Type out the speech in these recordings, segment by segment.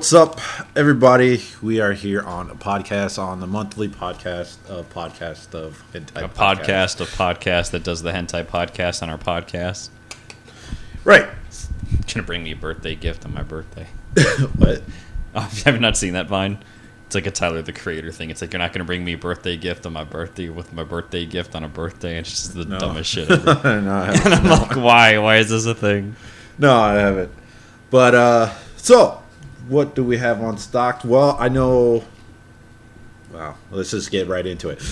What's up, everybody? We are here on a podcast, on the monthly podcast of Hentai A podcast of podcasts that does the Hentai podcast on our podcast. Right. You're gonna bring me a birthday gift on my birthday. What? Oh, have you not seen that Vine? It's like a Tyler the Creator thing. It's like, you're not gonna bring me a birthday gift on my birthday with my birthday gift on a birthday. It's just the dumbest shit ever. No, I haven't. And I'm like, why? Why is this a thing? No, I haven't. But, so, what do we have on stock? Well, I know... Well, let's just get right into it.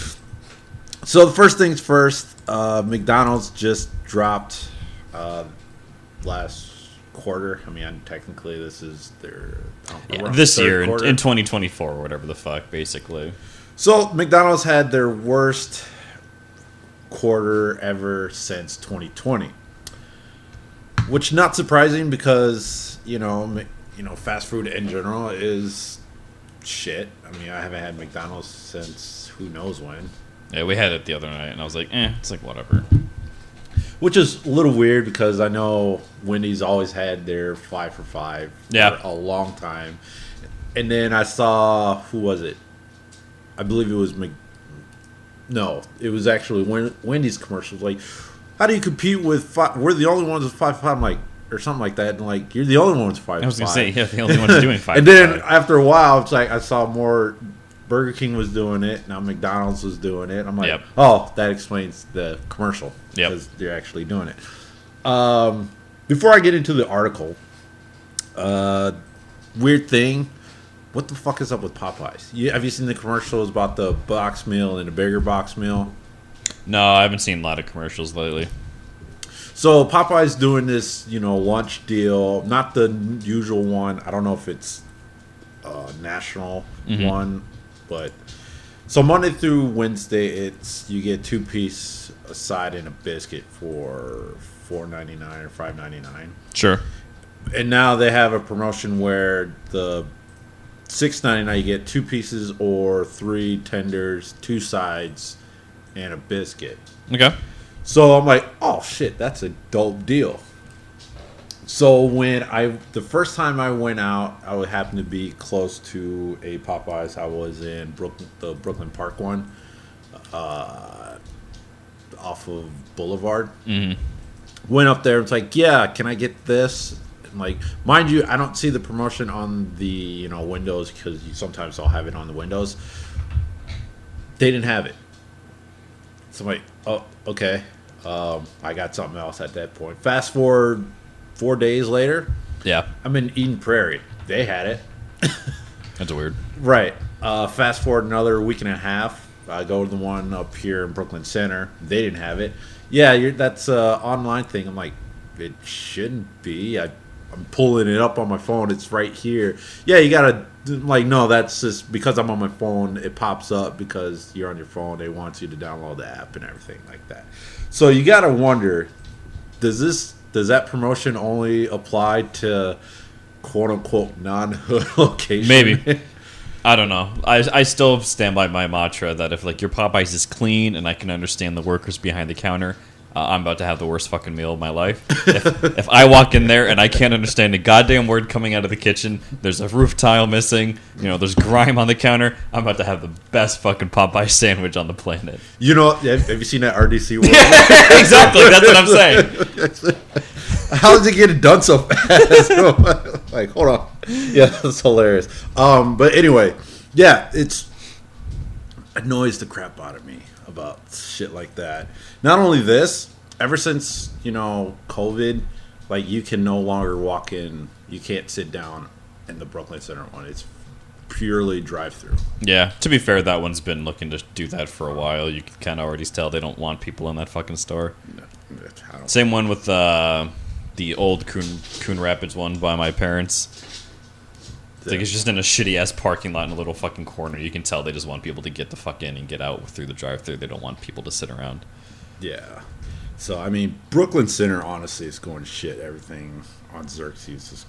So, the first things first, McDonald's just dropped last quarter. I mean, technically, this is their... this year, in 2024, or whatever the fuck, basically. So, McDonald's had their worst quarter ever since 2020. Which, not surprising because, you know, fast food in general is shit. I mean, I haven't had McDonald's since who knows when. Yeah, we had it the other night, and I was like, it's like, whatever. Which is a little weird because I know Wendy's always had their 5 for $5 for a long time. And then I saw, who was it? I believe it was No, it was actually Wendy's commercials. Like, how do you compete with we're the only ones with 5 for $5? I'm like, or something like that. And like, you're the only ones 5 for $5. I was going to say, yeah, the only ones doing 5 And for then $5. after a while, it's like I saw more. Burger King was doing it. Now McDonald's was doing it. I'm like, oh, that explains the commercial. Because they're actually doing it. Before I get into the article, weird thing. What the fuck is up with Popeyes? Have you seen the commercials about the box meal and the bigger box meal? No, I haven't seen a lot of commercials lately. So Popeyes doing this, lunch deal. Not the usual one. I don't know if it's a national one. But so Monday through Wednesday, you get 2-piece, a side, and a biscuit for $4.99 or $5.99. Sure. And now they have a promotion where the $6.99 you get 2 pieces or 3 tenders, 2 sides, and a biscuit. Okay. So I'm like, oh shit, that's a dope deal. So the first time I went out, I would happen to be close to a Popeyes. I was in the Brooklyn Park one, off of Boulevard. Mm-hmm. Went up there. It's like, yeah, can I get this? And like, mind you, I don't see the promotion on the windows because sometimes I'll have it on the windows. They didn't have it. So I'm like, oh, okay. I got something else at that point. Fast forward 4 days later, I'm in Eden Prairie. They had it. That's weird. Right. Fast forward another week and a half. I go to the one up here in Brooklyn Center. They didn't have it. Yeah, that's an online thing. I'm like, it shouldn't be. I'm pulling it up on my phone. It's right here. Yeah, you gotta no. That's just because I'm on my phone. It pops up because you're on your phone. They want you to download the app and everything like that. So you gotta wonder, does that promotion only apply to quote-unquote non-hood locations? Maybe. I don't know. I still stand by my mantra that if your Popeyes is clean and I can understand the workers behind the counter, I'm about to have the worst fucking meal of my life. If I walk in there and I can't understand a goddamn word coming out of the kitchen, there's a roof tile missing, there's grime on the counter, I'm about to have the best fucking Popeye sandwich on the planet. Have you seen that RDC one? Exactly, that's what I'm saying. How does it get done so fast? Like, hold on. Yeah, that's hilarious. But anyway, yeah, it annoys the crap out of me about shit like that. Not only this, ever since, COVID, you can no longer walk in, you can't sit down in the Brooklyn Center one. It's purely drive-through. Yeah, to be fair, that one's been looking to do that for a while. You can kind of already tell they don't want people in that fucking store. No, same one with the old Coon Rapids one by my parents. It's just in a shitty-ass parking lot in a little fucking corner. You can tell they just want people to get the fuck in and get out through the drive-thru. They don't want people to sit around. Yeah. So, I mean, Brooklyn Center, honestly, is going to shit. Everything on Xerxes is...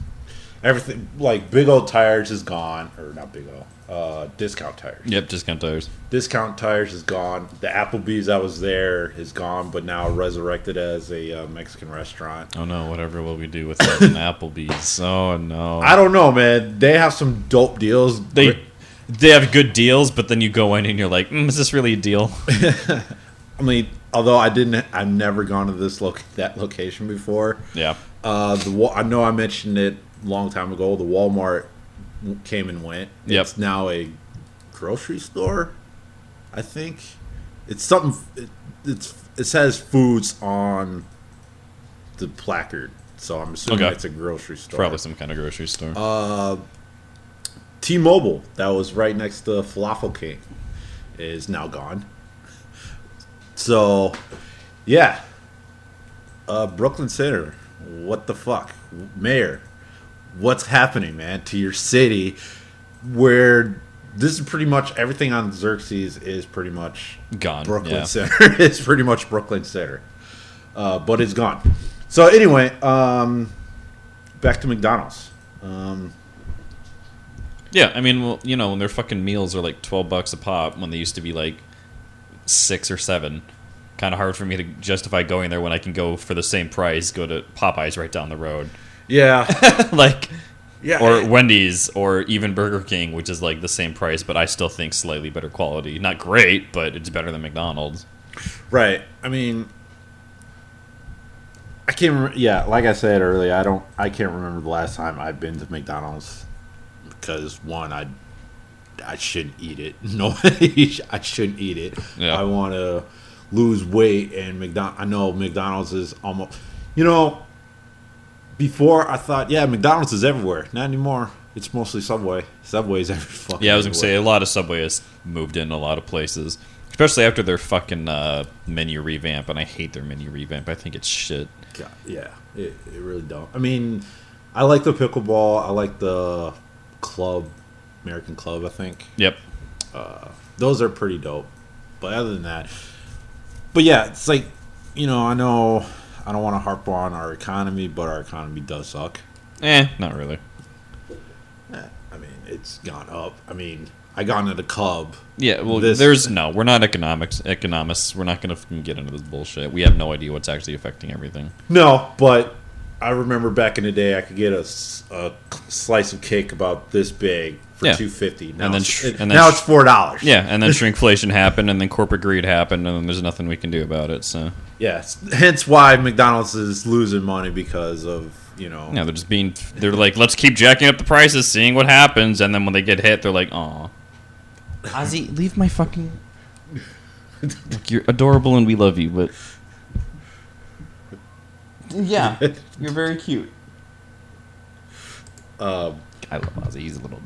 Everything like Big O Tires is gone, or not Big O. Discount Tires. Yep, discount tires. Discount Tires is gone. The Applebee's that was there is gone, but now resurrected as a Mexican restaurant. Oh no, whatever will we do with an Applebee's? Oh no. I don't know, man. They have some dope deals. They have good deals, but then you go in and you're like, is this really a deal? I mean, although I've never gone to that location before. Yeah. I know I mentioned it a long time ago. The Walmart came and went. Yep. It's now a grocery store, I think. It's something. It says foods on the placard, so I'm assuming it's a grocery store. Probably some kind of grocery store. T-Mobile, that was right next to Falafel King, is now gone. So, yeah. Brooklyn Center, what the fuck? Mayor, what's happening, man, to your city where this is pretty much everything on Xerxes is pretty much Gone. Brooklyn Center. It's pretty much Brooklyn Center. But it's gone. So, anyway, back to McDonald's. Yeah, I mean, well, when their fucking meals are like $12 a pop when they used to be like 6 or 7, kind of hard for me to justify going there when I can go for the same price, go to Popeyes right down the road. Yeah. Or Wendy's or even Burger King, which is like the same price, but I still think slightly better quality. Not great, but it's better than McDonald's. Right. I mean, I can't remember. Yeah, like I said earlier, I can't remember the last time I've been to McDonald's. Because one, I shouldn't eat it. No, I shouldn't eat it. Yeah. I want to lose weight, and I know McDonald's is almost. Before I thought, McDonald's is everywhere. Not anymore. It's mostly Subway. Subway's every fucking. Yeah, I was gonna say a lot of Subway has moved in a lot of places, especially after their fucking menu revamp. And I hate their menu revamp. I think it's shit. God, yeah, it really don't. I mean, I like the pickleball. I like the American Club, I think. Yep. Those are pretty dope. But other than that, it's like, I know I don't want to harp on our economy, but our economy does suck. Not really. I mean, it's gone up. I mean, I got into the club. Yeah, well, we're not economists. We're not going to get into this bullshit. We have no idea what's actually affecting everything. No, but I remember back in the day, I could get a slice of cake about this big for $2.50. Now it's $4. Yeah, and then shrinkflation happened, and then corporate greed happened, and then there's nothing we can do about it. So yes, hence why McDonald's is losing money because of Yeah, they're like, let's keep jacking up the prices, seeing what happens, and then when they get hit, they're like, aw, Ozzy, leave my fucking. Look, you're adorable and we love you, but. Yeah, you're very cute. I love Ozzy. He's a little.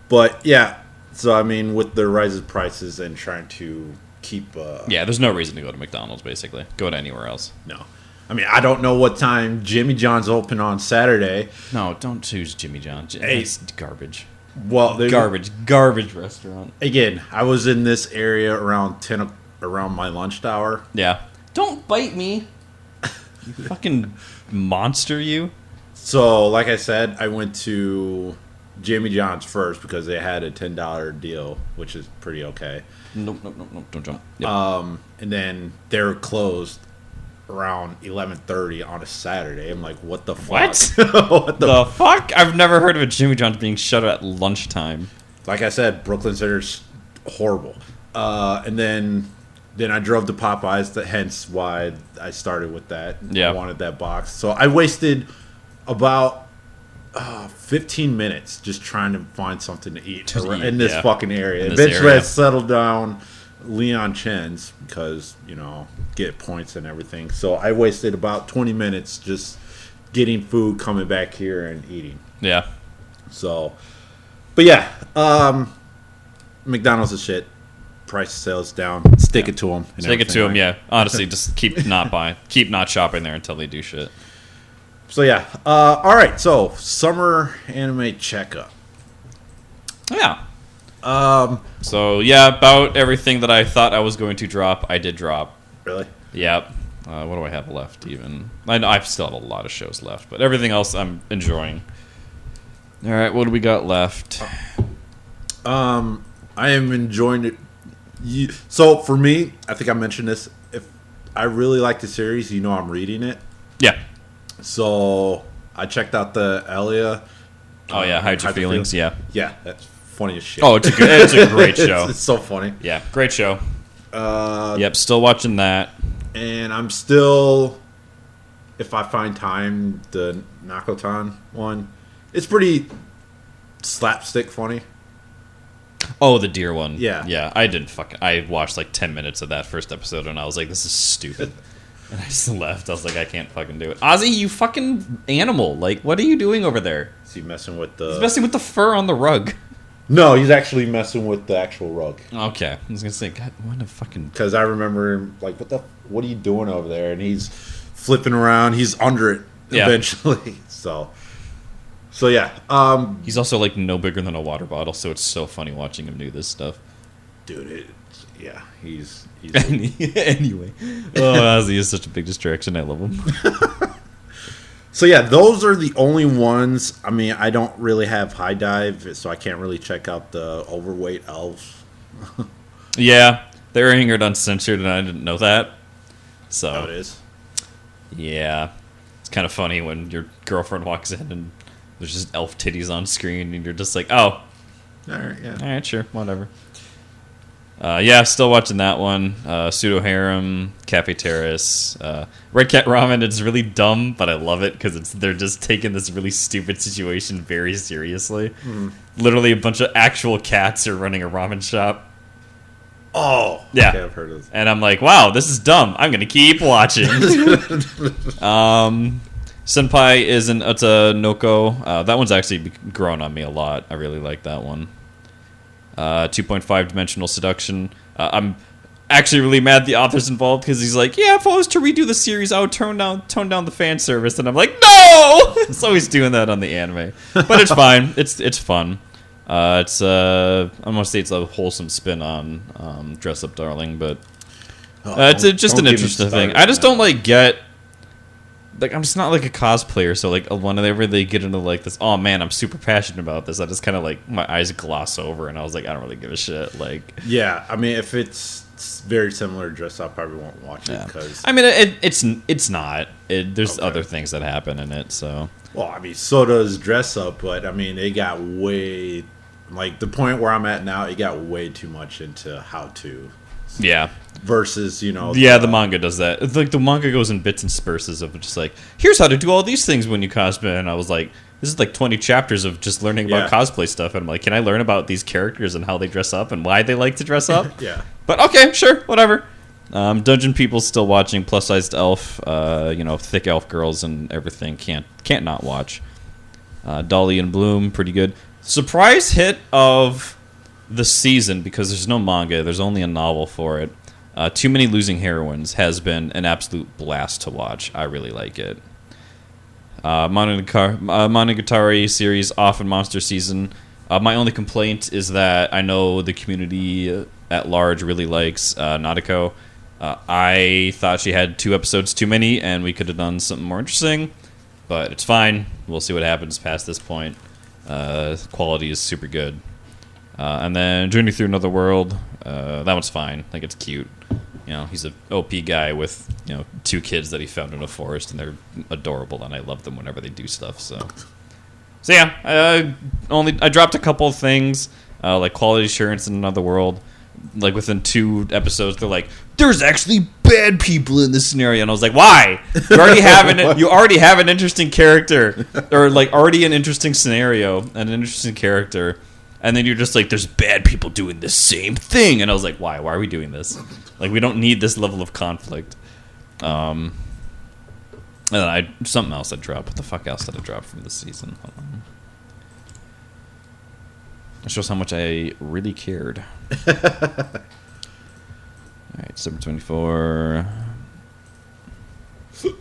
But yeah, so I mean, with the rise of prices and trying to keep. There's no reason to go to McDonald's. Basically, go to anywhere else. No, I mean, I don't know what time Jimmy John's open on Saturday. No, don't choose Jimmy John. It's garbage. Well, garbage restaurant. Again, I was in this area around my lunch hour. Yeah. Don't bite me. You fucking monster, you. So, like I said, I went to Jimmy John's first because they had a $10 deal, which is pretty okay. Nope, don't jump. Yep. And then they were closed around 11:30 on a Saturday. I'm like, what the fuck? What the fuck? I've never heard of a Jimmy John's being shut at lunchtime. Like I said, Brooklyn Center's horrible. And then I drove to Popeyes, hence why I started with that. Yeah. I wanted that box. So I wasted about 15 minutes just trying to find something to eat in this fucking area. Eventually I settled down Leon Chen's because, get points and everything. So I wasted about 20 minutes just getting food, coming back here and eating. Yeah. So, but yeah, McDonald's is shit. Price of sales down. Stick it to them. Stick it to them, yeah. Honestly, just keep not shopping there until they do shit. So yeah. All right. So summer anime checkup. Yeah. So yeah, about everything that I thought I was going to drop, I did drop. Really? Yep. What do I have left? Even I know I've still have a lot of shows left, but everything else I'm enjoying. All right, what do we got left? I am enjoying it. So for me, I think I mentioned this. If I really like the series, I'm reading it. Yeah. So I checked out the Elia. Oh yeah, Hide Your Feelings. Yeah. Yeah, that's funny as shit. Oh, it's a great show. It's so funny. Yeah, great show. Yep, still watching that. And I'm still, if I find time, the Nakotan one. It's pretty slapstick funny. Oh, the deer one. Yeah. Yeah, I watched like 10 minutes of that first episode and I was like, this is stupid. And I just left. I was like, I can't fucking do it. Ozzy, you fucking animal. Like, what are you doing over there? Is he messing with He's messing with the fur on the rug. No, he's actually messing with the actual rug. Okay. I was going to say, God, what a fucking... Because I remember him, like, what are you doing over there? And he's flipping around. He's under it eventually. So yeah. He's also, like, no bigger than a water bottle, so it's so funny watching him do this stuff. Dude, he's Anyway. Oh, Ozzy is such a big distraction. I love him. So yeah, those are the only ones. I mean, I don't really have High Dive, so I can't really check out the overweight elves. Yeah, they're angered uncensored, and I didn't know that. So Oh, it is? Yeah. It's kind of funny when your girlfriend walks in and there's just elf titties on screen, and you're just like, oh. Alright, yeah. Alright, sure, whatever. Yeah, still watching that one. Pseudo Harem, Cafe Terrace, Red Cat Ramen. It's really dumb, but I love it because they're just taking this really stupid situation very seriously. Literally, a bunch of actual cats are running a ramen shop. Oh, yeah, okay, I've heard of this. And I'm like, wow, this is dumb. I'm gonna keep watching. Senpai is an Uta Noko. That one's actually grown on me a lot. I really like that one. 2.5 Dimensional Seduction. I'm actually really mad the author's involved because he's like, yeah, if I was to redo the series, I would tone down the fan service, and I'm like, no. So he's doing that on the anime, but it's fine. It's fun. It's I'm gonna say it's a wholesome spin on Dress Up Darling, but it's just an interesting thing. I just don't get. Like, I'm just not like a cosplayer, so like whenever they get into like this, oh man, I'm super passionate about this, I just kind of like my eyes gloss over, and I was like, I don't really give a shit. Like, yeah, I mean, if it's very similar to Dress Up, I probably won't watch it because I mean, it's not. There's other things that happen in it, so. Well, I mean, so does Dress Up, but I mean, they got way, like the point where I'm at now, it got way too much into how to. Yeah. Versus, the manga does that. It's like the manga goes in bits and spurses of just like, here's how to do all these things when you cosplay. And I was like, this is like 20 chapters of just learning about cosplay stuff. And I'm like, can I learn about these characters and how they dress up and why they like to dress up? Yeah. But okay, sure, whatever. Dungeon People's still watching. Plus-sized elf, thick elf girls and everything. Can't not watch. Dolly and Bloom, pretty good. Surprise hit of the season, because there's no manga, there's only a novel for it. Too Many Losing Heroines has been an absolute blast to watch. I really like it. Monogatari series off in Monster Season. My only complaint is that I know the community at large really likes Nadeko. I thought she had 2 episodes too many, and we could have done something more interesting. But it's fine. We'll see what happens past this point. Quality is super good. And then Journey Through Another World. That one's fine. Like, it's cute. He's an OP guy with 2 kids that he found in a forest, and they're adorable, and I love them whenever they do stuff. So yeah, I dropped a couple of things like Quality Assurance in Another World. Like within 2 episodes, they're like, "There's actually bad people in this scenario," and I was like, "Why? You already have an interesting character, or like already an interesting scenario and an interesting character." And then you're just like, there's bad people doing the same thing. And I was like, why? Why are we doing this? Like, we don't need this level of conflict. And then something else I dropped. What the fuck else did I drop from this season? Hold on. It shows how much I really cared. All right, December 24.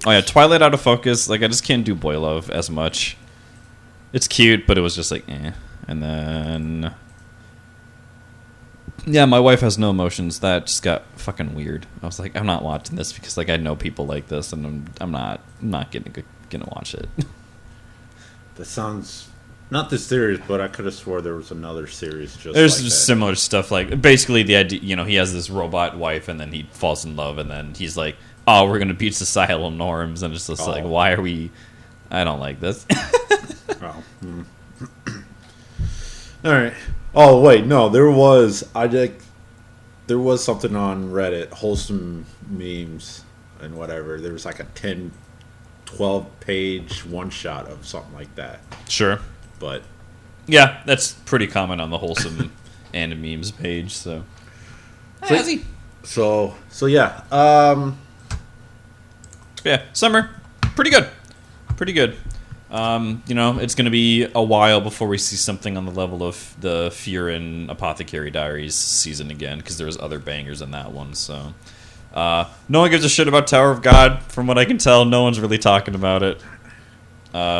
Oh, yeah, Twilight Out of Focus. Like, I just can't do Boy Love as much. It's cute, but it was just like, eh. And then Yeah, my wife has no emotions. That just got fucking weird. I was like, I'm not watching this because like I know people like this, and I'm not gonna watch it. That sounds not this series, but I could have swore there was another series just There's like that. similar stuff. Like basically the idea, he has this robot wife, and then he falls in love, and then he's like, "Oh, we're gonna beat societal norms," and it's just like, why are we? I don't like this. Oh. All right. Oh wait, no, there was something on Reddit, wholesome memes and whatever. There was like a 10, 12 page one shot of something like that. Sure. But yeah, that's pretty common on the wholesome and memes page. So yeah. Yeah, summer, pretty good. It's going to be a while before we see something on the level of the Fear and Apothecary Diaries season again, because there was other bangers in that one. So, no one gives a shit about Tower of God, from what I can tell. No one's really talking about it,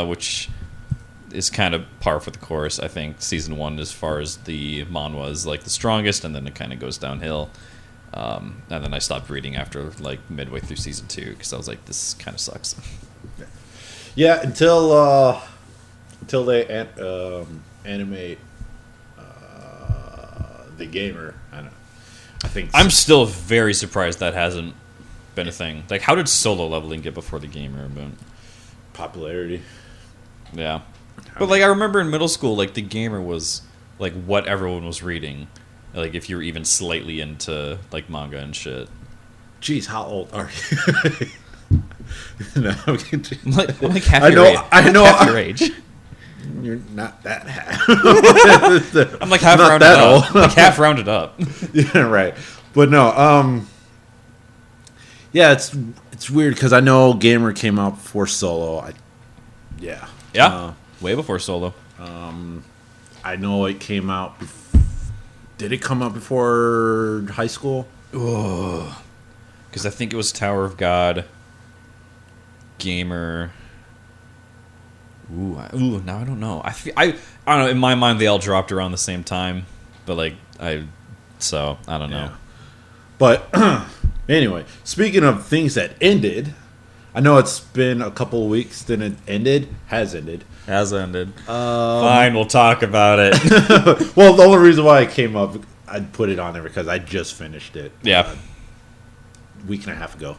which is kind of par for the course. I think season 1, as far as the manhwa, is like the strongest, and then it kind of goes downhill. And then I stopped reading after like midway through season 2 because I was like, this kind of sucks. Yeah, until they animate the gamer. I think I'm still very surprised that hasn't been a thing. Like, how did solo leveling get before the gamer? But popularity. Yeah, but like I remember in middle school, like the gamer was like what everyone was reading. Like if you were even slightly into like manga and shit. Jeez, how old are you? No, I'm like half your age. I know. Half your age. You're not that half. I'm like half rounded up. Like half rounded up. Yeah, right. But no, yeah, it's weird because I know Gamer came out before Solo. Yeah, way before Solo. I know it came out. Did it come out before high school? Because I think it was Tower of God. Gamer. Now I don't know. I don't know. In my mind, they all dropped around the same time, but like I don't know. Yeah. But anyway, speaking of things that ended, I know it's been a couple of weeks. Then it ended. Has ended. Fine, we'll talk about it. Well, the only reason why it came up, I put it on there because I just finished it. Yeah, week and a half ago.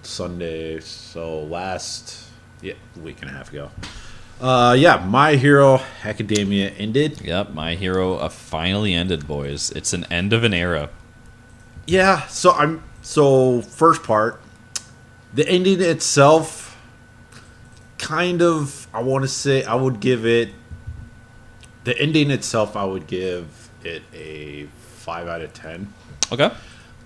Sunday, so week and a half ago. My Hero Academia ended. Yep, My Hero finally ended, boys. It's an end of an era. Yeah, so first part, the ending itself, kind of, I want to say, I would give it, the ending itself, I would give it a 5 out of 10. Okay.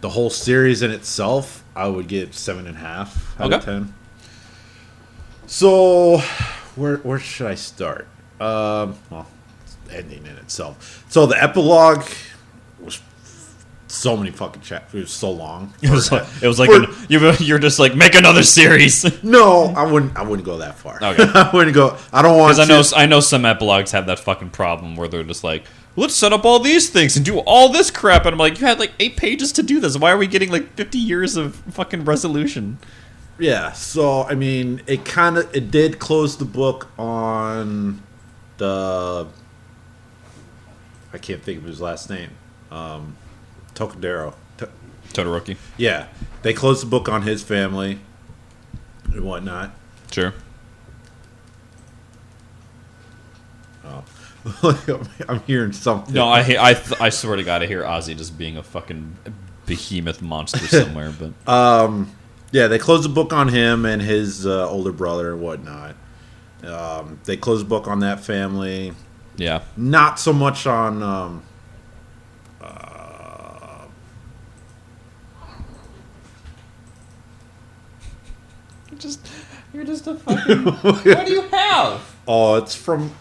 The whole series in itself, I would give 7.5 out of 10. So, where should I start? Ending in itself. So the epilogue was so many fucking chapters. It was so long. It was like you're just like, make another series. No, I wouldn't go that far. Okay. I wouldn't go. I don't want. Because I know some epilogues have that fucking problem where they're just like, let's set up all these things and do all this crap, and I'm like, you had like 8 pages to do this. Why are we getting like 50 years of fucking resolution? Yeah. So I mean, it did close the book on the. I can't think of his last name. Tokudero. Todoroki. Yeah, they closed the book on his family and whatnot. Sure. Oh, I'm hearing something. No, I swear to God, I hear Ozzy just being a fucking behemoth monster somewhere. But yeah, they closed the book on him and his older brother and whatnot. They closed the book on that family. Yeah, not so much on. You're just a fucking. What do you have? Oh, it's from.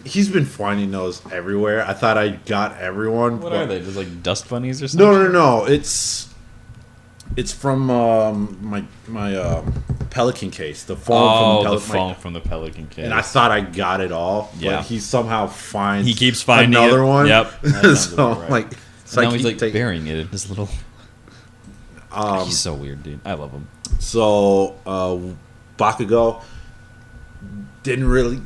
He's been finding those everywhere. I thought I got everyone. What are they? Just like dust bunnies or something? No. It's It's from my Pelican case. The foam Oh, from the foam from the Pelican case. And I thought I got it all, but Yeah. he somehow finds He keeps finding another it. one. Yep. That sounds So about right. like, it's And now like he's like take- burying it in his little. He's so weird, dude. I love him. So Bakugo didn't really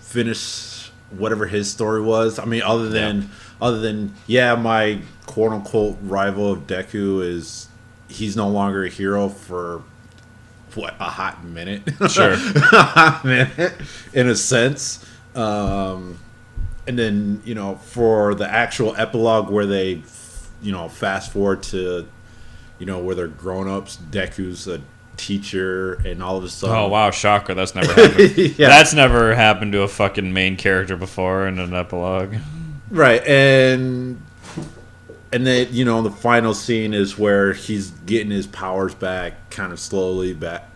finish whatever his story was. I mean, other than my quote unquote rival of Deku is he's no longer a hero for what, a hot minute. Sure. A hot minute in a sense. And then, you know, for the actual epilogue where they, you know, fast forward to, you know, where they're grown-ups, Deku's a teacher, and all of a sudden... Oh, wow, shocker. That's never happened. Yeah. That's never happened to a fucking main character before in an epilogue. Right, and then, you know, the final scene is where he's getting his powers back, kind of slowly back,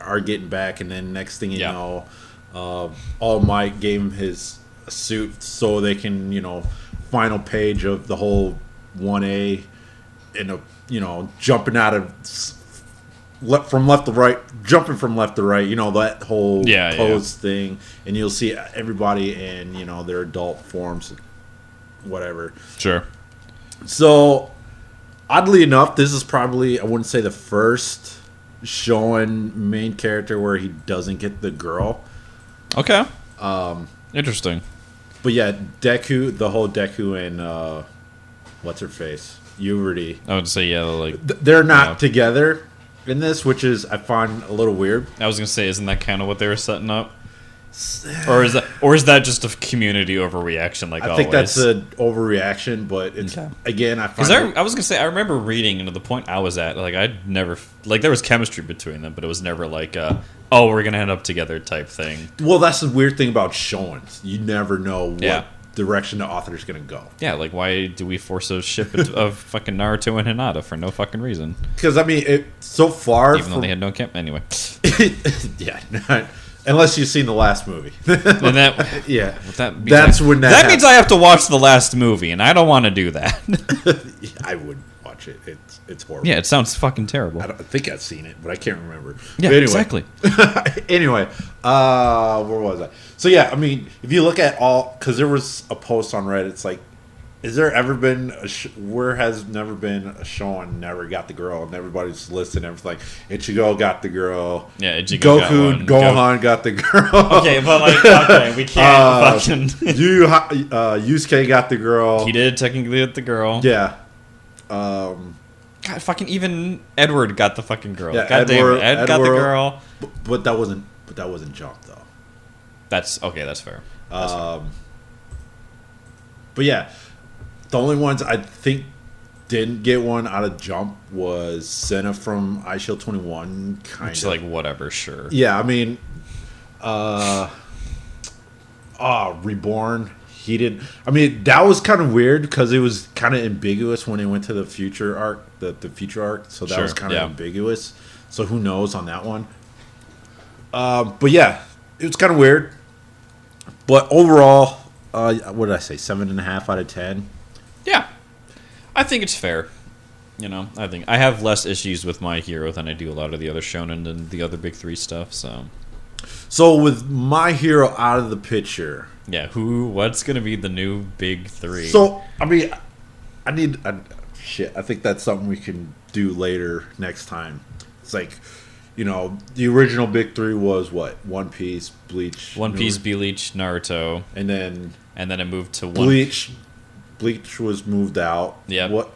are getting back, and then next thing you know, All Might gave him his suit so they can, you know, final page of the whole 1A, in a, you know, jumping out of from left to right, jumping from left to right, you know, that whole pose thing, and you'll see everybody in, you know, their adult forms, whatever. Sure. So, oddly enough, this is probably, I wouldn't say the first showing main character where he doesn't get the girl. Okay. Interesting. But yeah, Deku, the whole Deku and what's her face, Uverty. I would say like they're not together in this, which is I find a little weird. I was gonna say, isn't that kind of what they were setting up? Or is that just a community overreaction? Like I think that's an overreaction, but it's again I find I was gonna say I remember reading, and to the point I was at, like I'd never like there was chemistry between them, but it was never like oh, we're gonna end up together type thing. Well, that's the weird thing about showings. You never know what direction the author's gonna go. Yeah, like why do we force a ship of fucking Naruto and Hinata for no fucking reason? Because I mean, so far, even though they had no camp anyway. Yeah. Unless you've seen the last movie. And that, yeah. That's when that means I have to watch the last movie, and I don't want to do that. I would watch it. It's horrible. Yeah, it sounds fucking terrible. I think I've seen it, but I can't remember. Yeah, anyway. Exactly. Anyway, where was I? So yeah, I mean, if you look at all, because there was a post on Reddit, it's like, is there ever been where has never been a show and never got the girl, and everybody's listing everything. Ichigo got the girl. Yeah, Ichigo Goku, Gohan got the girl. Okay, but like, we can't fucking. Yusuke got the girl. He did technically get the girl. Yeah. God, fucking even Edward got the fucking girl. Yeah, God damn it, Ed got the girl. But that wasn't Jump though. That's okay. That's fair. But yeah. The only ones I think didn't get one out of Jump was Senna from iShield 21. Which is like, whatever, sure. Yeah, I mean, Reborn, he didn't. I mean, that was kind of weird because it was kind of ambiguous when they went to the future arc, the future arc. So that was kind of ambiguous. So who knows on that one. But yeah, it was kind of weird. But overall, what did I say? 7.5 out of 10. Yeah, I think it's fair. You know, I think I have less issues with My Hero than I do a lot of the other shonen and the other big three stuff. So with My Hero out of the picture, yeah, what's gonna be the new big three? So I mean, I think that's something we can do later next time. It's like, you know, the original big three was what? One Piece, Bleach, Bleach, Naruto, and then it moved to Bleach. Bleach was moved out. Yeah. What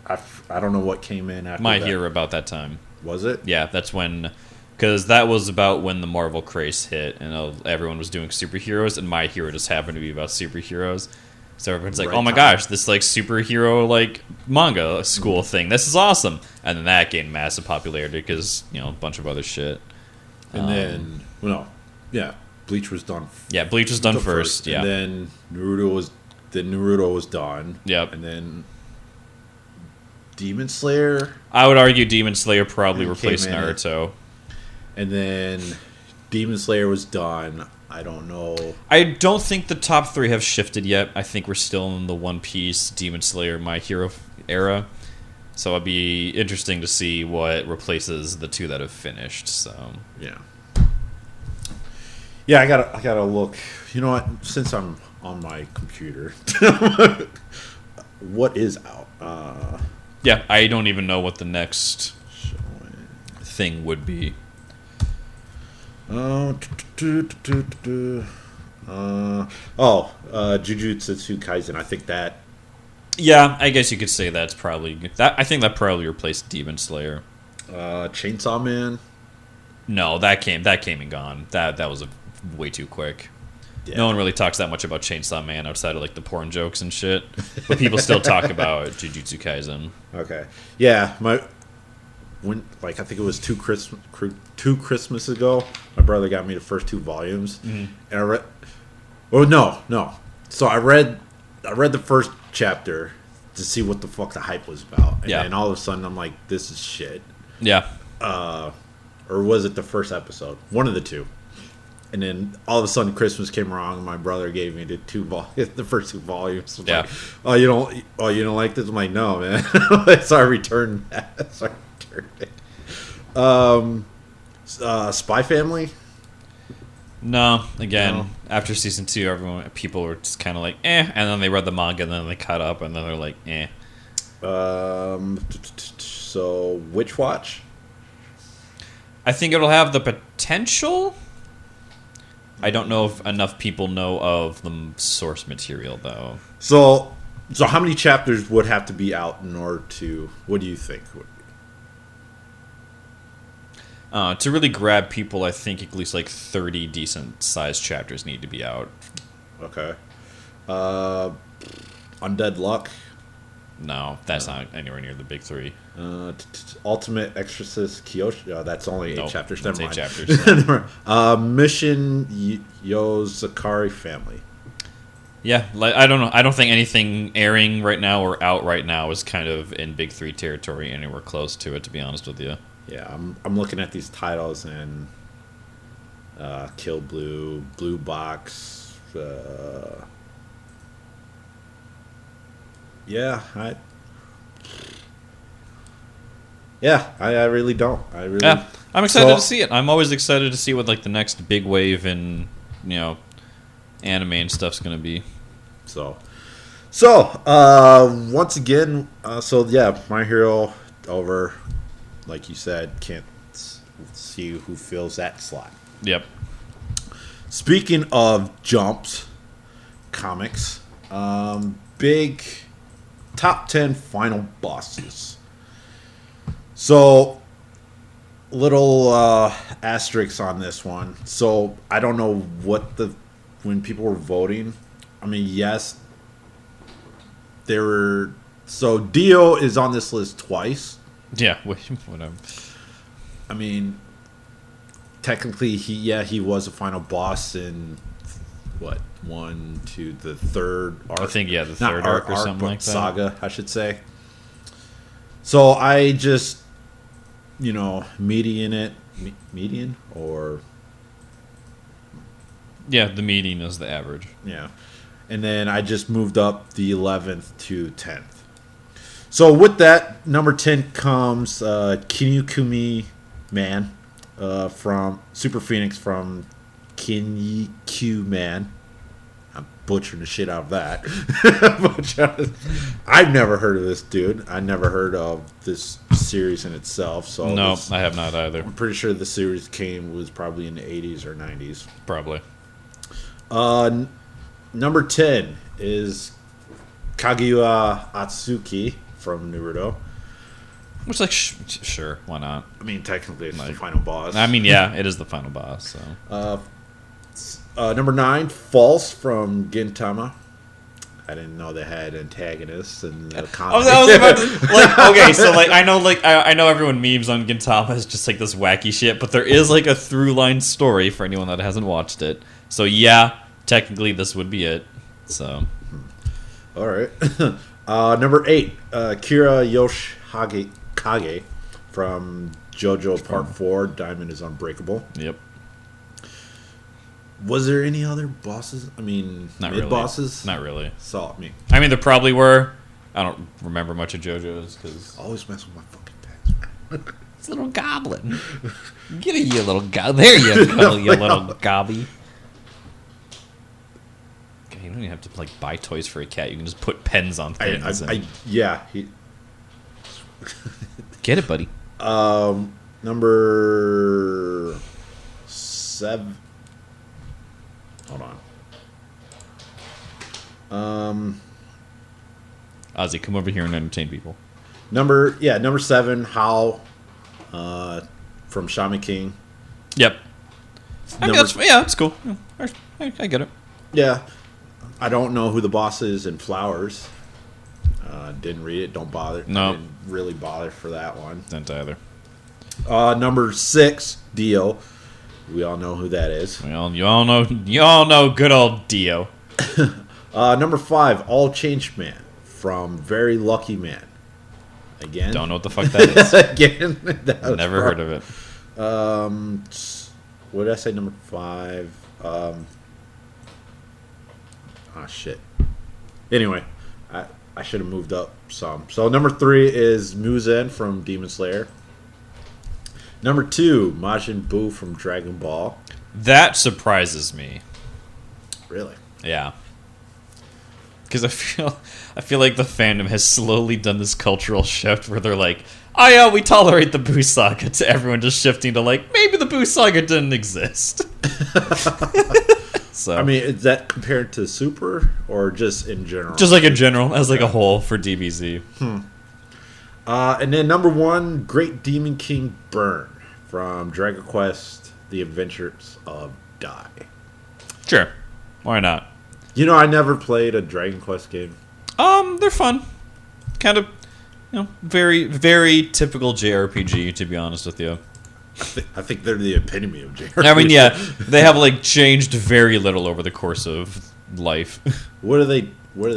I don't know what came in after My that. Hero about that time. Was it? Yeah, that's when, because that was about when the Marvel craze hit and everyone was doing superheroes, and My Hero just happened to be about superheroes. So everyone's like, "Oh my gosh, this like superhero like manga school thing. This is awesome!" And then that gained massive popularity because a bunch of other shit. And then Bleach was done. Yeah, Bleach was done first. Yeah, and then Naruto was done. Yep. And then Demon Slayer. I would argue Demon Slayer probably replaced Naruto. And then Demon Slayer was done. I don't know. I don't think the top three have shifted yet. I think we're still in the One Piece, Demon Slayer, My Hero era. So it'd be interesting to see what replaces the two that have finished. So Yeah. Yeah, I gotta look. You know what? Since I'm on my computer, what is out? yeah, I don't even know what the next Showing. thing would be. Jujutsu Kaisen. I think that. Yeah, I guess you could say that's probably that. I think that probably replaced Demon Slayer. Chainsaw Man. No, that came and gone. That was way too quick. Yeah. No one really talks that much about Chainsaw Man outside of like the porn jokes and shit. But people still talk about Jujutsu Kaisen. Okay. Yeah, I think it was two Christmas ago. My brother got me the first 2 volumes, and I read. Oh no. So I read the first chapter to see what the fuck the hype was about, and then all of a sudden I'm like, this is shit. Yeah. Or was it the first episode? One of the two. And then all of a sudden Christmas came around and my brother gave me the first 2 volumes. So yeah. Like, you don't like this? I'm like, no, man. So I returned that. Spy Family? No, again, after season 2, people were just kind of like, eh, and then they read the manga, and then they caught up, and then they're like, eh. So Witch Watch? I think it'll have the potential. I don't know if enough people know of the source material, though. So how many chapters would have to be out in order to? What do you think would be? To really grab people, I think at least like 30 decent-sized chapters need to be out. Okay. Undead Luck. No, that's not anywhere near the big 3. Ultimate Exorcist Kyoshi. That's only 8 chapters. Never mind. 8 chapters. Mission Yozakari Family. Yeah, like I don't know. I don't think anything airing right now or out right now is kind of in big 3 territory anywhere close to it. To be honest with you. Yeah, I'm looking at these titles and Kill Blue, Blue Box. I really don't. I'm excited to see it. I'm always excited to see what like the next big wave in anime and stuff's gonna be. So once again, My Hero over. Like you said, can't see who fills that slot. Yep. Speaking of jumps, comics, big top 10 final bosses. So, little asterisks on this one. So, I don't know when people were voting. I mean, yes, there were. So, Dio is on this list twice. Yeah, whatever. I mean, technically, he was a final boss in the 3rd arc. I think the 3rd arc or something like that. Saga, I should say. So I just, median or yeah, the median is the average. Yeah, and then I just moved up the 11th to 10th. So with that, number 10 comes Kinnikume Man from Super Phoenix from Kinnikume Man. I'm butchering the shit out of that. I've never heard of this dude. I never heard of this series in itself. So no, I have not either. I'm pretty sure the series was probably in the 80s or 90s. Probably. Number 10 is Kaguya Atsuki from Naruto. Which, like, sure, why not? I mean, technically, it's the final boss. I mean, yeah, it is the final boss. So, number 9, False from Gintama. I didn't know they had antagonists in the comic. I was about to, okay, so I know everyone memes on Gintama as just like this wacky shit, but there is like a through line story for anyone that hasn't watched it. So yeah, technically this would be it. So, all right. Number 8, Kira Yoshikage from JoJo Part 4. Diamond is Unbreakable. Yep. Was there any other bosses? I mean, not mid bosses? Not really. So I mean, there probably were, I don't remember much of JoJo's because Always mess with my fucking pets. it's a little goblin. Get it, you little goblin. There you go, you little gobby. You don't even have to like buy toys for a cat. You can just put pens on things. Yeah. Get it, buddy. Number 7. Hold on. Ozzy, come over here and entertain people. Number 7, How, from Shaman King. Yep. That's cool. Yeah, I get it. Yeah. I don't know who the boss is in Flowers. Didn't read it. Don't bother. No. I didn't really bother for that one. Didn't either. Number 6, Dio. We all know who that is. You all know good old Dio. Number 5, All Changed Man from Very Lucky Man. Again, Don't know what the fuck that is. Again, Never heard of it. What did I say? Number 5. Shit. Anyway, I should have moved up some. So number 3 is Muzen from Demon Slayer. Number 2, Majin Buu from Dragon Ball. That surprises me. Really? Yeah. Because I feel like the fandom has slowly done this cultural shift where they're like, oh yeah, we tolerate the Buu Saga, to everyone just shifting to like, maybe the Buu Saga didn't exist. So I mean, is that compared to Super or just in general? just like in general, as like a whole for DBZ. And then number 1, Great Demon King Burn from Dragon Quest: The Adventures of Dai. Sure. Why not? You know, I never played a Dragon Quest game. They're fun. Kind of, very, very typical JRPG, to be honest with you. I think they're the epitome of JRPG. I mean, yeah, they have like changed very little over the course of life. What are they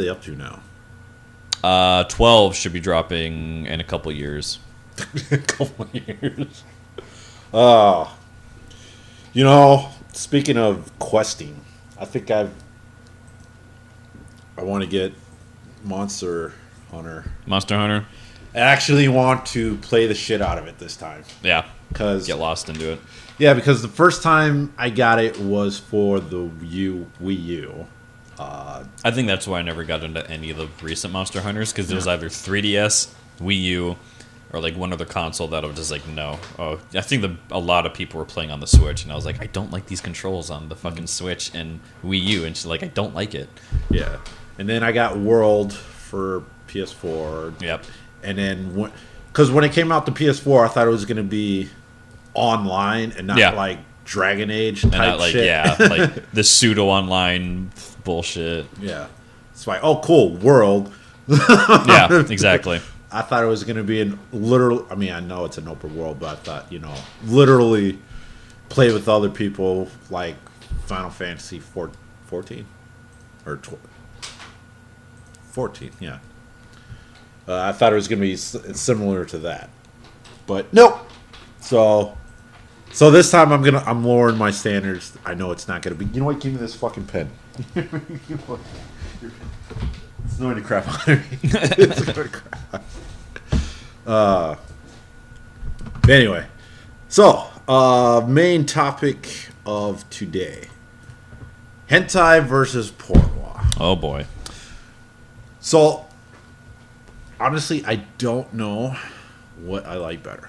up to now? 12 should be dropping in a couple years. A couple of years. You know, speaking of questing, I think I want to get Monster Hunter. Monster Hunter? I actually want to play the shit out of it this time. Yeah. Cause, Get lost into it. Yeah, because the first time I got it was for the Wii U. I think that's why I never got into any of the recent Monster Hunters, because it was either 3DS, Wii U, or like one other console that I was just like, no. Oh, I think a lot of people were playing on the Switch, and I was like, I don't like these controls on the fucking Switch and Wii U, and she's like, I don't like it. Yeah. And then I got World for PS4. Yep. And then, because when it came out to PS4, I thought it was going to be online and not like Dragon Age type and not like, shit. Yeah, like the pseudo online bullshit. Yeah. It's like, oh, cool, World. Yeah, exactly. I thought it was going to be in literal. I mean, I know it's an open world, but I thought, literally play with other people like Final Fantasy 14 or 14. Yeah. I thought it was going to be similar to that, but nope. So this time I'm lowering my standards. I know it's not going to be. You know what? Give me this fucking pen. It's annoying the crap out of me. It's annoying the crap. But anyway, so main topic of today: Hentai versus Pornwha. Oh boy. So honestly, I don't know what I like better.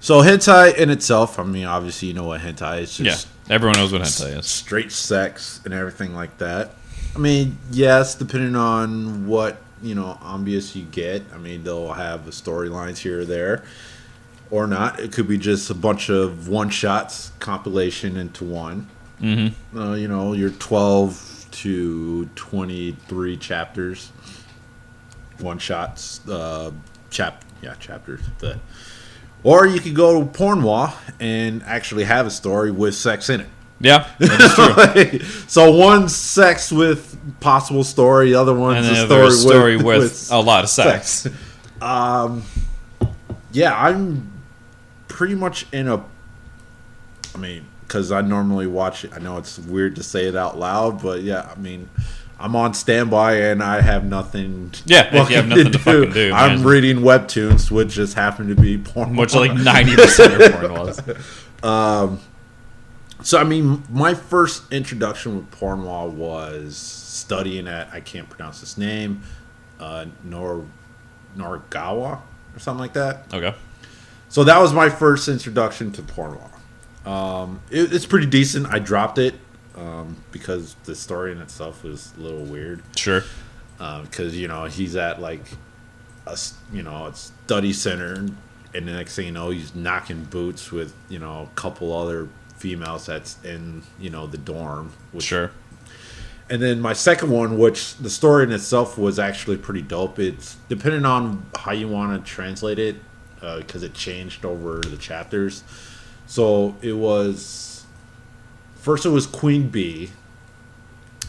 So hentai in itself, I mean, obviously you know what hentai is. Just everyone knows what hentai is. Straight sex and everything like that. I mean, yes, depending on what, ambience you get. I mean, they'll have storylines here or there. Or not. It could be just a bunch of one-shots, compilation into one. Mm-hmm. Your 12 to 23 chapters. One-shots. Chapters. Or you could go to Pornwha and actually have a story with sex in it. Yeah, that's true. So one's sex with possible story, the other one's a story with a lot of sex. Yeah, I'm pretty much in a. I mean, because I normally watch it. I know it's weird to say it out loud, but yeah, I mean, I'm on standby and I have nothing. Yeah, if you have nothing to fucking do, I'm reading webtoons, which just happen to be porn. Which like 90% of porn was. So I mean, my first introduction with Pornwha was studying at, I can't pronounce his name, Norgawa or something like that. Okay. So that was my first introduction to Pornwha. It's pretty decent. I dropped it because the story in itself was a little weird. Sure. Because he's at like a study center, and the next thing you know, he's knocking boots with a couple other females that's in the dorm. Sure. And then my second one, which the story in itself was actually pretty dope. It's depending on how you want to translate it, because it changed over the chapters. So it was Queen Bee,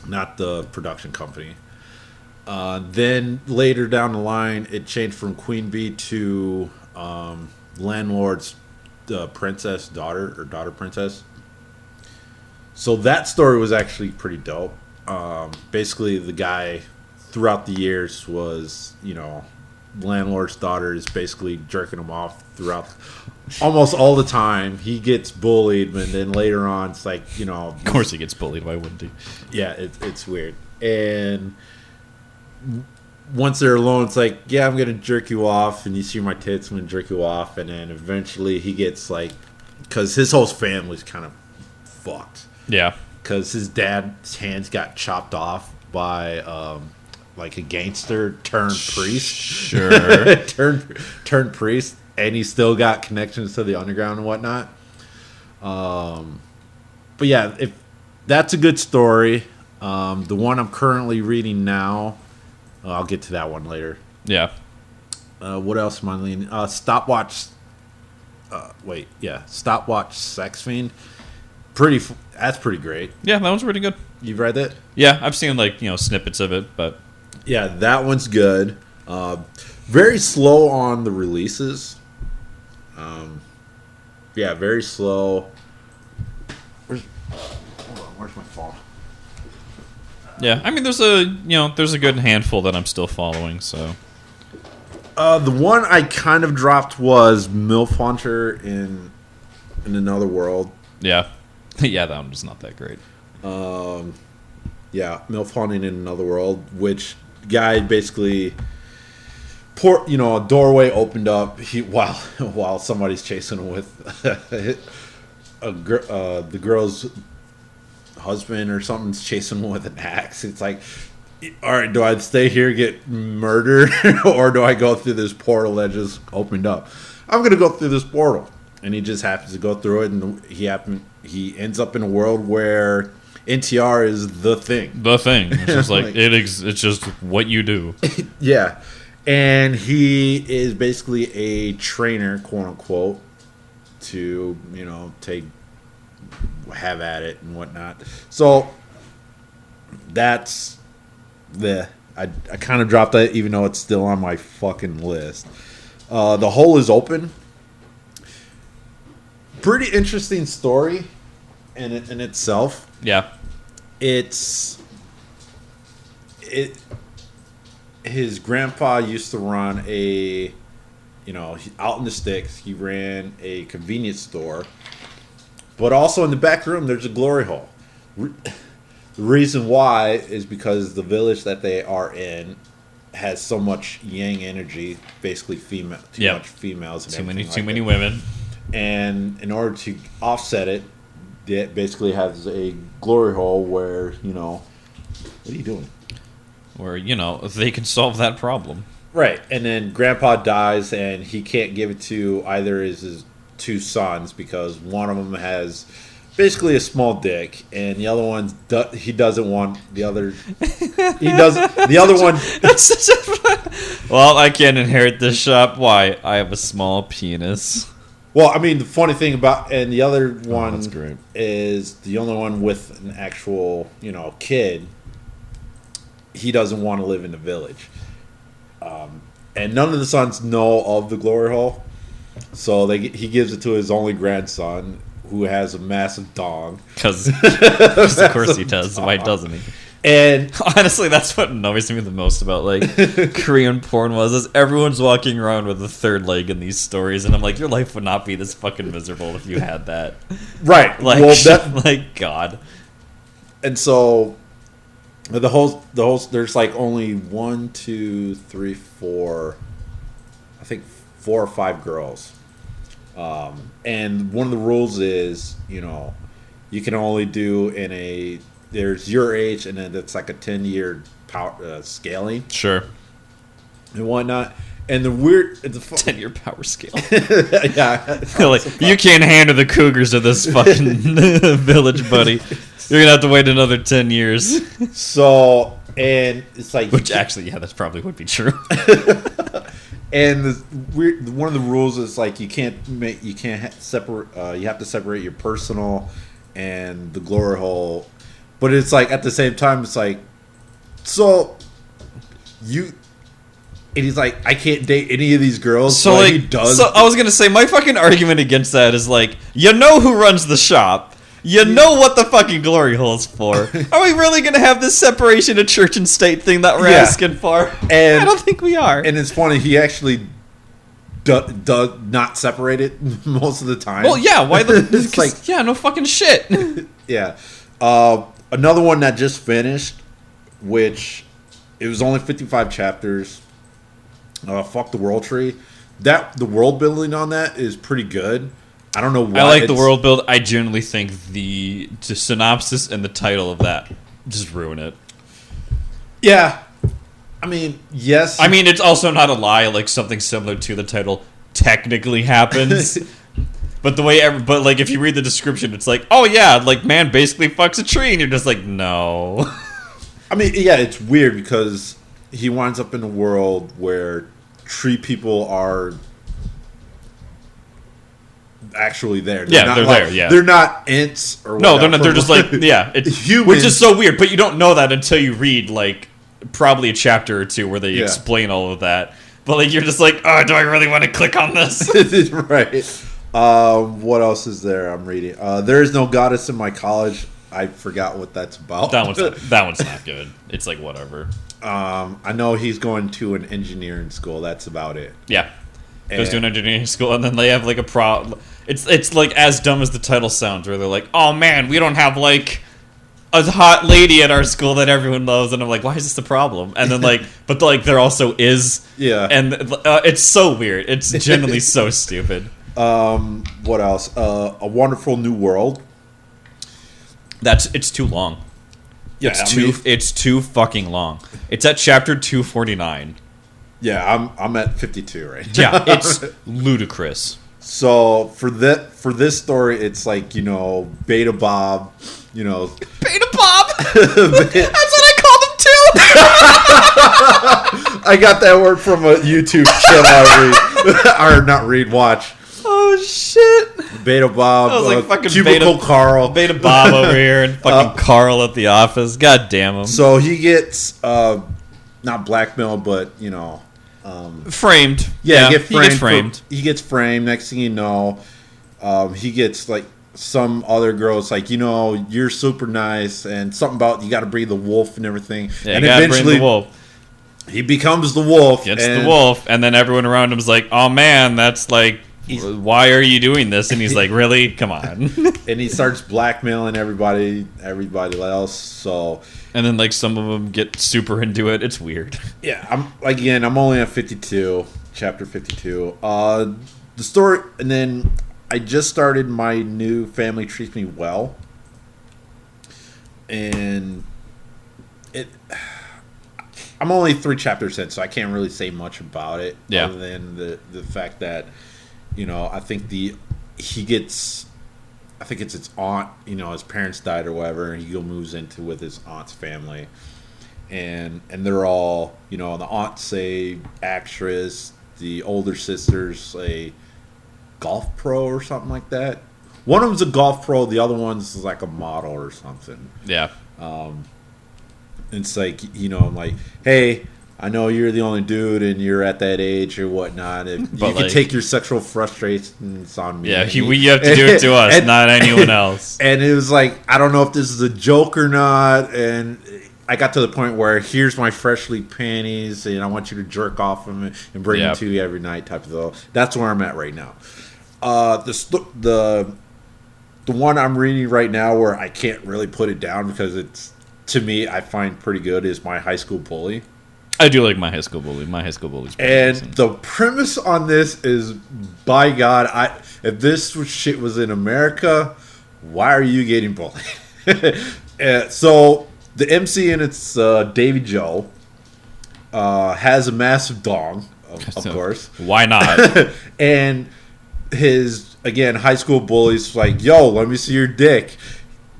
not the production company. Then later down the line, it changed from Queen Bee to landlord's princess daughter, or daughter princess. So that story was actually pretty dope. Basically, the guy throughout the years was, landlord's daughter is basically jerking him off throughout almost all the time. He gets bullied, but then later on, it's like, Of course he gets bullied. Why wouldn't he? Yeah, it's weird. And once they're alone, it's like, yeah, I'm gonna jerk you off, and you see my tits, I'm gonna jerk you off, and then eventually he gets like, because his whole family's kind of fucked. Yeah. Because his dad's hands got chopped off by like a gangster turned priest. Sure. turned priest, and he still got connections to the underground and whatnot. But yeah, if that's a good story. The one I'm currently reading now, I'll get to that one later. Yeah. What else am I reading? Stopwatch Sex Fiend. That's pretty great. Yeah, that one's pretty good. You've read that? Yeah, I've seen snippets of it, but yeah, that one's good. Very slow on the releases. Yeah, very slow. Hold on, where's my phone? yeah, I mean, there's a good handful that I'm still following. So The one I kind of dropped was MILF Hunter in Another World. yeah, yeah, that one was not that great. Yeah, MILF Hunting in Another World, which guy basically a doorway opened up while somebody's chasing him with the girl's husband or something's chasing him with an axe. It's like, all right, do I stay here, get murdered, or do I go through this portal that just opened up? I'm gonna go through this portal, and he just happens to go through it, and he ends up in a world where NTR is the thing. The thing. It's just like, it's just what you do. Yeah. And he is basically a trainer, quote unquote, to, have at it and whatnot. So that's I kind of dropped that, even though it's still on my fucking list. The Hole is Open. Pretty interesting story in itself. Yeah. His grandpa used to run out in the sticks, he ran a convenience store, but also in the back room there's a glory hole. The reason why is because the village that they are in has so much yang energy, basically much females and too many women. And in order to offset it, it basically has a glory hole where, what are you doing? Where, they can solve that problem. Right. And then Grandpa dies, and he can't give it to either his two sons because one of them has basically a small dick, and the other one he doesn't want the other. He does the other one. Well, I can't inherit this shop. Why? I have a small penis. Well, I mean, the funny thing about, and the other one that's great. is the only one with an actual, kid. He doesn't want to live in the village. And none of the sons know of the glory hole. So he gives it to his only grandson, who has a massive dong. Because of course he does. Why doesn't he? And honestly, that's what annoys me the most about like Korean porn is everyone's walking around with a third leg in these stories, and I'm like, your life would not be this fucking miserable if you had that. Right. Like, like God. And so the whole there's like only 1, 2, 3, 4, I think 4 or 5 girls. And one of the rules is, you can only do there's your age, and then it's like a 10-year power scaling. Sure. And whatnot. And the weird... 10-year power scale. Yeah. Like, you can't handle the cougars of this fucking village, buddy. You're going to have to wait another 10 years. So, and it's like... Which actually, yeah, that probably would be true. And one of the rules is like you separate. You have to separate your personal and the glory hole. But it's like at the same time, it's like, so you. And he's like, I can't date any of these girls. So like, he does. So I was gonna say my fucking argument against that is like, who runs the shop. You know what the fucking glory hole is for. Are we really going to have this separation of church and state thing that we're asking for? And, I don't think we are. And it's funny, he actually does not separate it most of the time. Well, yeah, why it's like, yeah, no fucking shit. Yeah. Another one that just finished, which it was only 55 chapters. Fuck the World Tree. The world building on that is pretty good. I don't know why. I like the world build. I genuinely think the synopsis and the title of that just ruin it. Yeah. I mean, yes. I mean, it's also not a lie. Like, something similar to the title technically happens. But but like, if you read the description, it's like, oh yeah, like, man basically fucks a tree. And you're just like, no. I mean, yeah, it's weird because he winds up in a world where tree people are... actually there. They're there. Yeah, they're not ants or no, they're not. They're just like it's humans, which is so weird. But you don't know that until you read like probably a chapter or two where they explain all of that. But like you're just like, oh, do I really want to click on this? Right. What else is there? I'm reading. There is no goddess in my college. I forgot what that's about. That one's not good. It's like whatever. I know he's going to an engineering school. That's about it. Yeah. Goes to an engineering school, and then they have like a It's like as dumb as the title sounds, where they're like, "Oh man, we don't have like a hot lady at our school that everyone loves," and I'm like, "Why is this a problem?" And then like, but like there also is, and it's so weird. It's genuinely so stupid. What else? A Wonderful New World. It's too long. Yeah, it's too fucking long. It's at chapter 249. Yeah, I'm at 52 right now. Yeah, it's ludicrous. So for this story, it's like, Beta Bob, Beta Bob. That's what I called him too. I got that word from a YouTube channel I read, watch. Oh shit! Beta Bob. I was like fucking Cubicle Carl. Beta Bob over here and fucking Carl at the office. God damn him. So he gets not blackmailed, but framed. Yeah, he gets framed. He gets framed. Next thing you know, he gets like some other girls like, you're super nice, and something about you got to bring the wolf and everything. Yeah, and eventually bring the wolf. He becomes the wolf. Gets the wolf, and then everyone around him is like, "Oh man, that's like." Why are you doing this? And he's like, really? Come on. And he starts blackmailing everybody else. So, and then like some of them get super into it. It's weird. Yeah, I'm only at 52, chapter 52. The story, and then I just started my new Family Treats Me Well, and I'm only 3 chapters in, so I can't really say much about it. Yeah. Other than the fact that. I think it's his aunt, his parents died or whatever, and he moves into with his aunt's family. And they're all, the aunt's a actress, the older sister's a golf pro or something like that. One of them's a golf pro, the other one's like a model or something. Yeah. It's like, I'm like, hey, I know you're the only dude and you're at that age or whatnot. You can take your sexual frustrations on me. Yeah, you have to do it to us, not anyone else. And it was like, I don't know if this is a joke or not. And I got to the point where here's my freshly panties, and I want you to jerk off them and bring them to you every night, type of deal. That's where I'm at right now. The one I'm reading right now, where I can't really put it down because it's, to me, I find pretty good, is My High School Bully. I do like My High School Bully. My High School Bully's pretty And decent. the premise on this is, by God, if this shit was in America, why are you getting bullied? So the MC, and it's Davy Joe, has a massive dong, of course. Why not? And his, again, high school bully's like, yo, let me see your dick.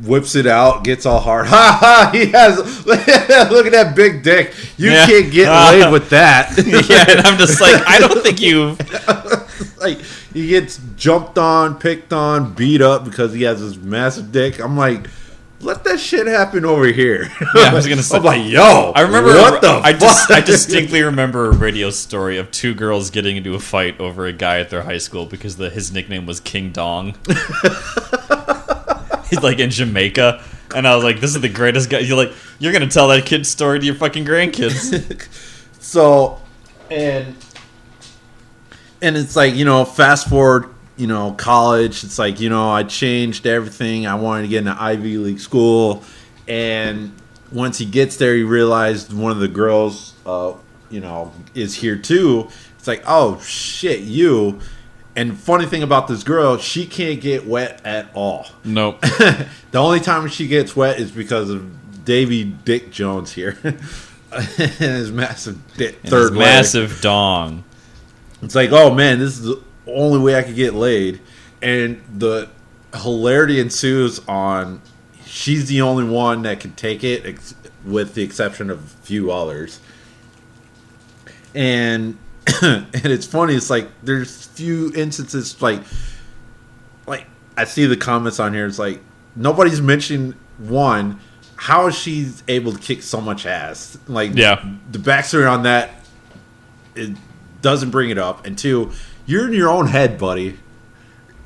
Whips it out, gets all hard. Ha ha! He has. Look at that big dick. You can't get laid with that. Yeah, and I'm just like, I don't think you. Like, he gets jumped on, picked on, beat up because he has this massive dick. I'm like, let that shit happen over here. Yeah, I was gonna say. I'm like, yo, I remember. What the fuck? I distinctly remember a radio story of two girls getting into a fight over a guy at their high school because his nickname was King Dong. He's like in Jamaica, and I was like, "This is the greatest guy." You're gonna tell that kid's story to your fucking grandkids. So, and it's like, fast forward, college. It's like, I changed everything. I wanted to get into Ivy League school, and once he gets there, he realized one of the girls, is here too. It's like, oh shit, you. And funny thing about this girl, she can't get wet at all. Nope. The only time she gets wet is because of Davy Dick Jones here. And his massive third leg. Massive dong. It's like, oh man, this is the only way I could get laid. And the hilarity ensues on, she's the only one that can take it, with the exception of a few others. And it's funny, it's like there's few instances like I see the comments on here, it's like nobody's mentioning, one, how is she able to kick so much ass? Like, yeah, the backstory on that, it doesn't bring it up. And two, you're in your own head, buddy.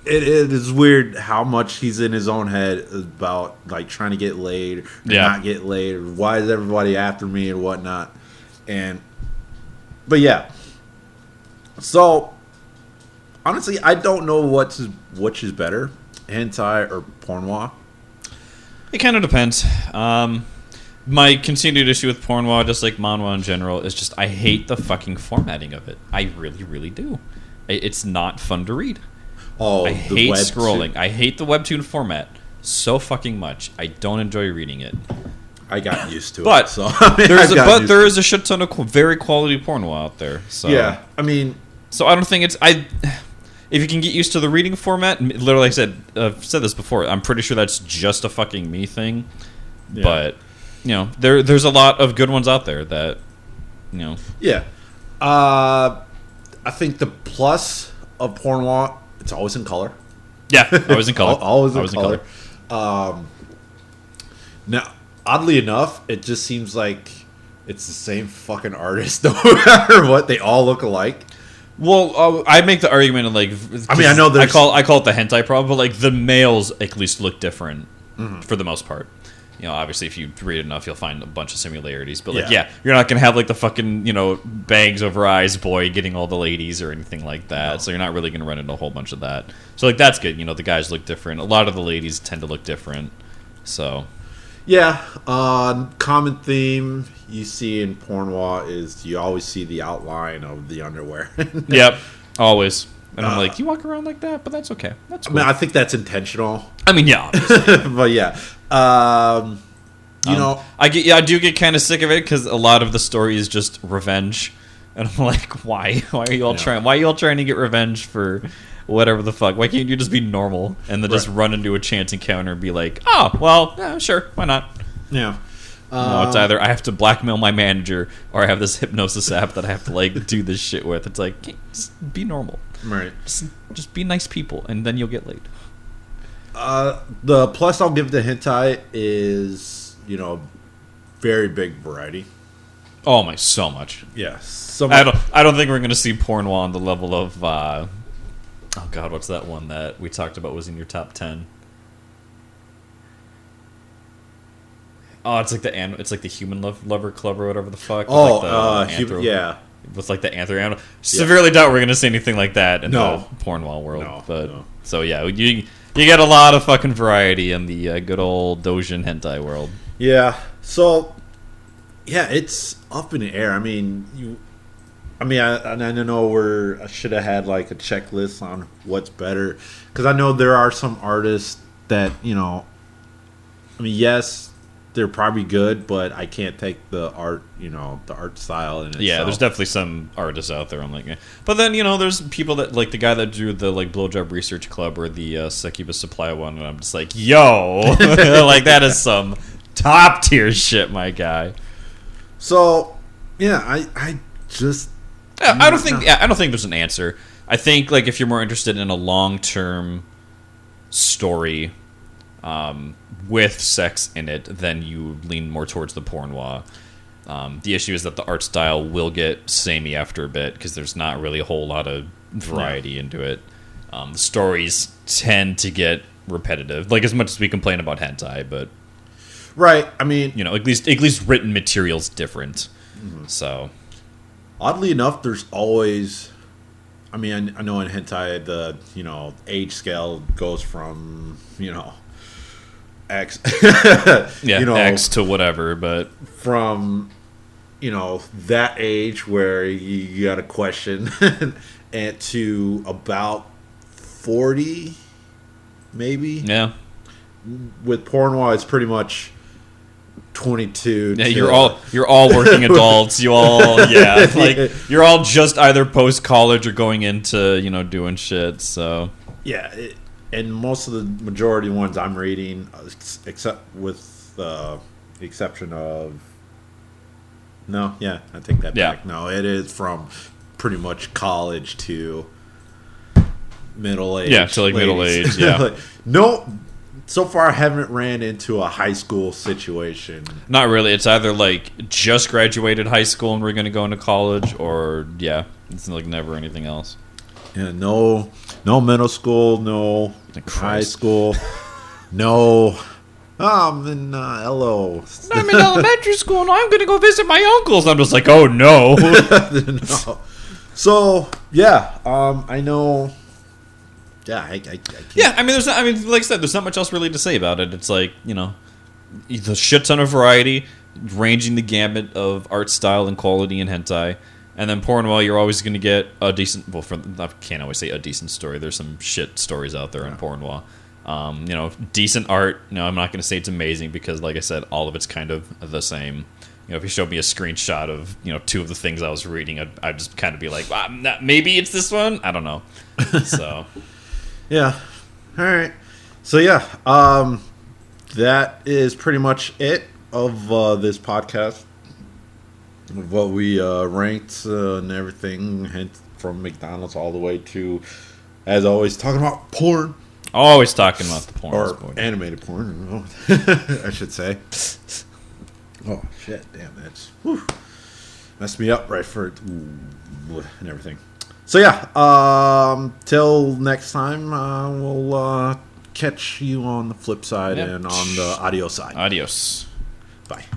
It is weird how much he's in his own head about like trying to get laid or not get laid, or why is everybody after me and whatnot. But yeah. So, honestly, I don't know which is better, hentai or pornwha. It kind of depends. My continued issue with pornwha, just like manhwa in general, is just I hate the fucking formatting of it. I really, really do. It's not fun to read. Oh, I hate scrolling. I hate the webtoon format so fucking much. I don't enjoy reading it. I got used to but it. So there is a shit ton of very quality pornwha out there. So yeah, I mean, so I don't think it's if you can get used to the reading format. Literally, I've said this before. I'm pretty sure that's just a fucking me thing. Yeah. But there's a lot of good ones out there that Yeah, I think the plus of pornwha, it's always in color. Yeah, always in color. always in color. Now, oddly enough, it just seems like it's the same fucking artist no matter what. They all look alike. Well, I make the argument of like, I mean, I know I call it the hentai problem, but like the males at least look different for the most part. Obviously, if you read enough, you'll find a bunch of similarities. But like, you're not gonna have like the fucking bags over eyes boy getting all the ladies or anything like that. No. So you're not really gonna run into a whole bunch of that. So like that's good. The guys look different. A lot of the ladies tend to look different. So yeah, common theme you see in pornwha is you always see the outline of the underwear. Yep, always. And I'm like, you walk around like that, but that's okay. That's cool. I mean, I think that's intentional. I mean, yeah, obviously. But yeah, I do get kind of sick of it because a lot of the story is just revenge, and I'm like, why? Why are you all trying? Why are you all trying to get revenge for whatever the fuck? Why can't you just be normal and then just run into a chance encounter and be like, oh, well, yeah, sure, why not? Yeah. No, it's either I have to blackmail my manager or I have this hypnosis app that I have to like do this shit with. It's like, just be normal. Right. Just be nice people, and then you'll get laid. The plus I'll give to hentai is, very big variety. Oh my, so much. Yes. So much. I don't think we're going to see pornwha on the level of oh god, what's that one that we talked about was in your top 10? Oh, it's like the human lover club or whatever the fuck. Oh, with like the yeah. With like the anther animal. Severely doubt we're gonna see anything like that in No. the Pornwha world. No, but no. so yeah, you get a lot of fucking variety in the good old Dojin hentai world. Yeah. So, yeah, it's up in the air. I mean, I know I should have had like a checklist on what's better, because I know there are some artists that I mean, yes, they're probably good, but I can't take the art, the art style in itself. Yeah, there's definitely some artists out there. I'm like, but then there's people that like the guy that drew the like Blowjob Research Club or the Succubus Supply one, and I'm just like, yo, like that is some top tier shit, my guy. So, yeah, I just I don't think there's an answer. I think like if you're more interested in a long-term story with sex in it, then you lean more towards the Pornwha. The issue is that the art style will get samey after a bit because there's not really a whole lot of variety into it. The stories tend to get repetitive, like as much as we complain about hentai, but right. I mean, at least written material's different. Mm-hmm. So, oddly enough, there's always. I mean, I know in hentai the age scale goes from X, X to whatever, but from that age where you got a question, and to about 40, maybe. Yeah. With Pornwha, it's pretty much 22. Yeah, you're all working adults. You're all just either post college or going into doing shit. So yeah. And most of the majority ones I'm reading, except with the exception of I take that back. No, it is from pretty much college to middle age. Yeah, to like middle age. Yeah. No, so far I haven't ran into a high school situation. Not really. It's either like just graduated high school and we're going to go into college, or it's like never anything else. Yeah, no middle school, no high school, no. I'm in LO. I'm in elementary school and I'm going to go visit my uncles. I'm just like, oh no. No. So I know. Yeah, I can't. Yeah, I mean, like I said, there's not much else really to say about it. It's like the shit ton of variety, ranging the gamut of art style and quality in hentai. And then Pornwha, you're always going to get a decent. Well, I can't always say a decent story. There's some shit stories out there in Pornwha. Decent art. I'm not going to say it's amazing because, like I said, all of it's kind of the same. If you showed me a screenshot of two of the things I was reading, I'd just kind of be like, maybe it's this one. I don't know. So, yeah. All right. So that is pretty much it of this podcast. What we ranked and everything, from McDonald's all the way to, as always, talking about porn. Always talking about the porn. Or animated porn, I should say. Oh, shit. Damn, that's... messed me up right for... and everything. So, till next time, we'll catch you on the flip side and on the audio side. Adios. Bye.